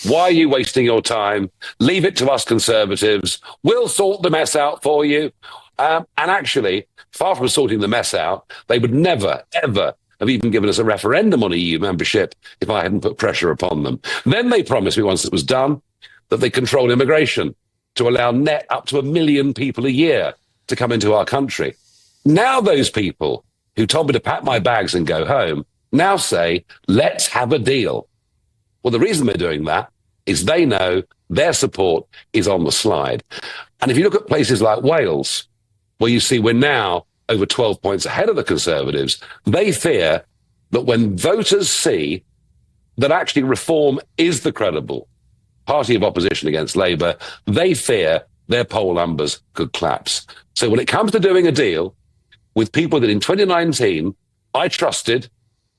Why are you wasting your time? Leave it to us Conservatives. We'll sort the mess out for you. And actually, far from sorting the mess out, they would never, ever have even given us a referendum on EU membership if I hadn't put pressure upon them. Then they promised me, once it was done, that they control immigration to allow net up to 1 million people a year to come into our country. Now those people who told me to pack my bags and go home now say, let's have a deal. Well, the reason they're doing that is they know their support is on the slide. And if you look at places like Wales, where you see we're now over 12 points ahead of the Conservatives, they fear that when voters see that actually Reform is the credible party of opposition against Labour, they fear their poll numbers could collapse. So when it comes to doing a deal with people that in 2019 I trusted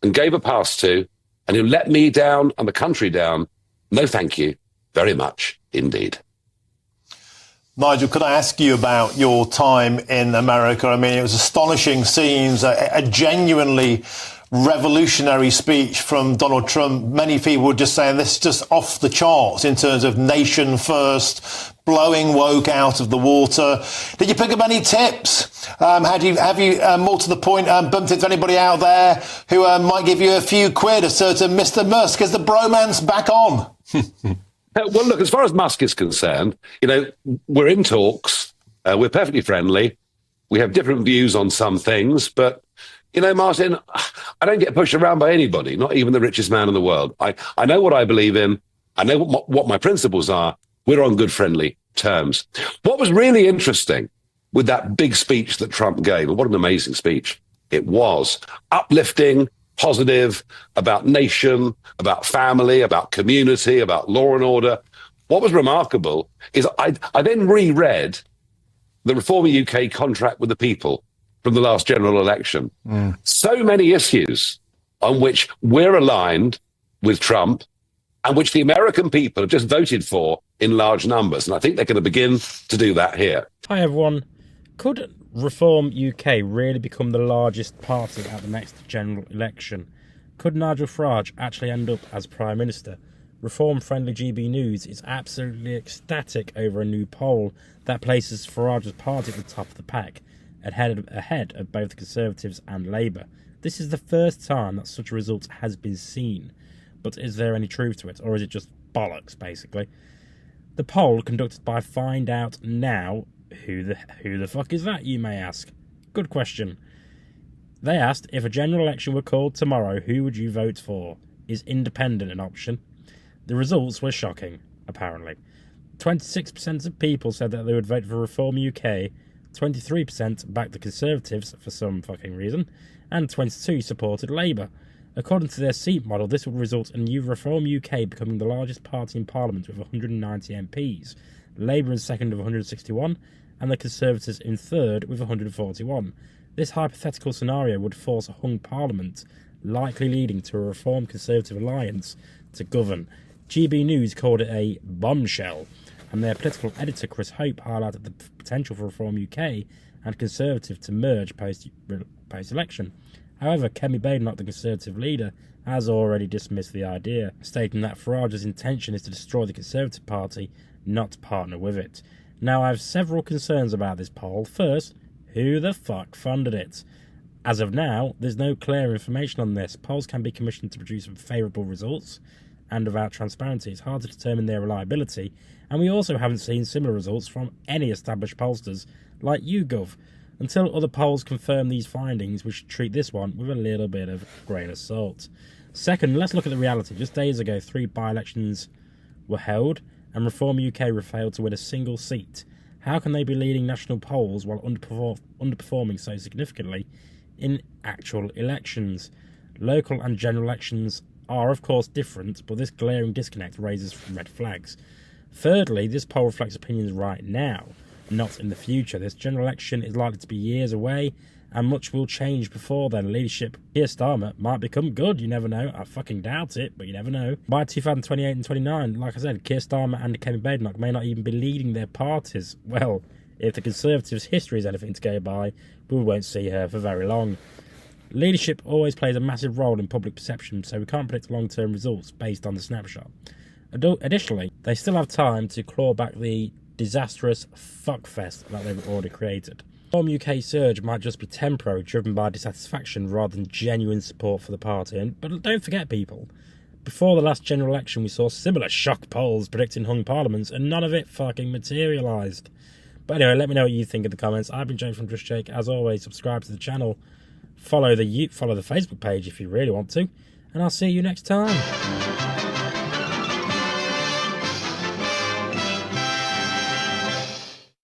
and gave a pass to, and who let me down and the country down, no thank you very much indeed. Nigel, could I ask you about your time in America? I mean, it was astonishing scenes, a genuinely revolutionary speech from Donald Trump. Many people were just saying this is just off the charts in terms of nation first, blowing woke out of the water. Did you pick up any tips? Have you, more to the point, bumped into anybody out there who might give you a few quid as to Mr. Musk? Is the bromance back on? Well, look, as far as Musk is concerned, we're in talks. We're perfectly friendly. We have different views on some things, but Martin, I don't get pushed around by anybody, not even the richest man in the world. I know what I believe in. I know what my principles are. We're on good, friendly terms. What was really interesting with that big speech that Trump gave, and what an amazing speech it was, uplifting, positive, about nation, about family, about community, about law and order. What was remarkable is I then reread the Reform UK contract with the people from the last general election. So many issues on which we're aligned with Trump and which the American people have just voted for in large numbers. And I think they're going to begin to do that here. Hi, everyone. Could Reform UK really become the largest party at the next general election? Could Nigel Farage actually end up as Prime Minister? Reform-friendly GB News is absolutely ecstatic over a new poll that places Farage's party at the top of the pack, ahead of both the Conservatives and Labour. This is the first time that such a result has been seen. But is there any truth to it, or is it just bollocks, basically? The poll, conducted by Find Out Now, who the fuck is that, you may ask? Good question. They asked, if a general election were called tomorrow, who would you vote for? Is independent an option? The results were shocking, apparently. 26% of people said that they would vote for Reform UK, 23% backed the Conservatives for some fucking reason, and 22% supported Labour. According to their seat model, this would result in New Reform UK becoming the largest party in Parliament with 190 MPs, Labour in second with 161, and the Conservatives in third with 141. This hypothetical scenario would force a hung Parliament, likely leading to a Reform-Conservative alliance to govern. GB News called it a bombshell, and their political editor Chris Hope highlighted the potential for Reform UK and Conservative to merge post-election. However, Kemi Badenoch, the Conservative leader, has already dismissed the idea, stating that Farage's intention is to destroy the Conservative Party, not to partner with it. Now, I have several concerns about this poll. First, who the fuck funded it? As of now, there's no clear information on this. Polls can be commissioned to produce favourable results, and without transparency, it's hard to determine their reliability, and we also haven't seen similar results from any established pollsters like YouGov. Until other polls confirm these findings, we should treat this one with a little bit of grain of salt. Second, let's look at the reality. Just days ago, 3 by-elections were held, and Reform UK failed to win a single seat. How can they be leading national polls while underperforming so significantly in actual elections? Local and general elections are, of course, different, but this glaring disconnect raises red flags. Thirdly, this poll reflects opinions right now, not in the future. This general election is likely to be years away, and much will change before then. Leadership, Keir Starmer might become good, you never know. I fucking doubt it, but you never know. By 2028 and 29, like I said, Keir Starmer and Kemi Badenoch may not even be leading their parties. Well, if the Conservatives' history is anything to go by, we won't see her for very long. Leadership always plays a massive role in public perception, so we can't predict long-term results based on the snapshot. Additionally, they still have time to claw back the disastrous fuckfest that they've already created. The Reform UK surge might just be temporary, driven by dissatisfaction rather than genuine support for the party. But don't forget, people, before the last general election we saw similar shock polls predicting hung parliaments and none of it fucking materialised. But anyway, let me know what you think in the comments. I've been Jake from Just Jake. As always, subscribe to the channel, follow the Facebook page if you really want to, and I'll see you next time.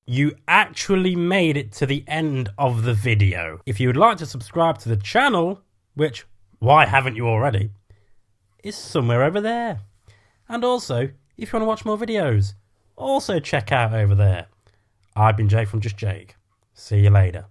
You actually made it to the end of the video. If you would like to subscribe to the channel, which, why haven't you already, is somewhere over there. And also, if you want to watch more videos, also check out over there. I've been Jake from Just Jake. See you later.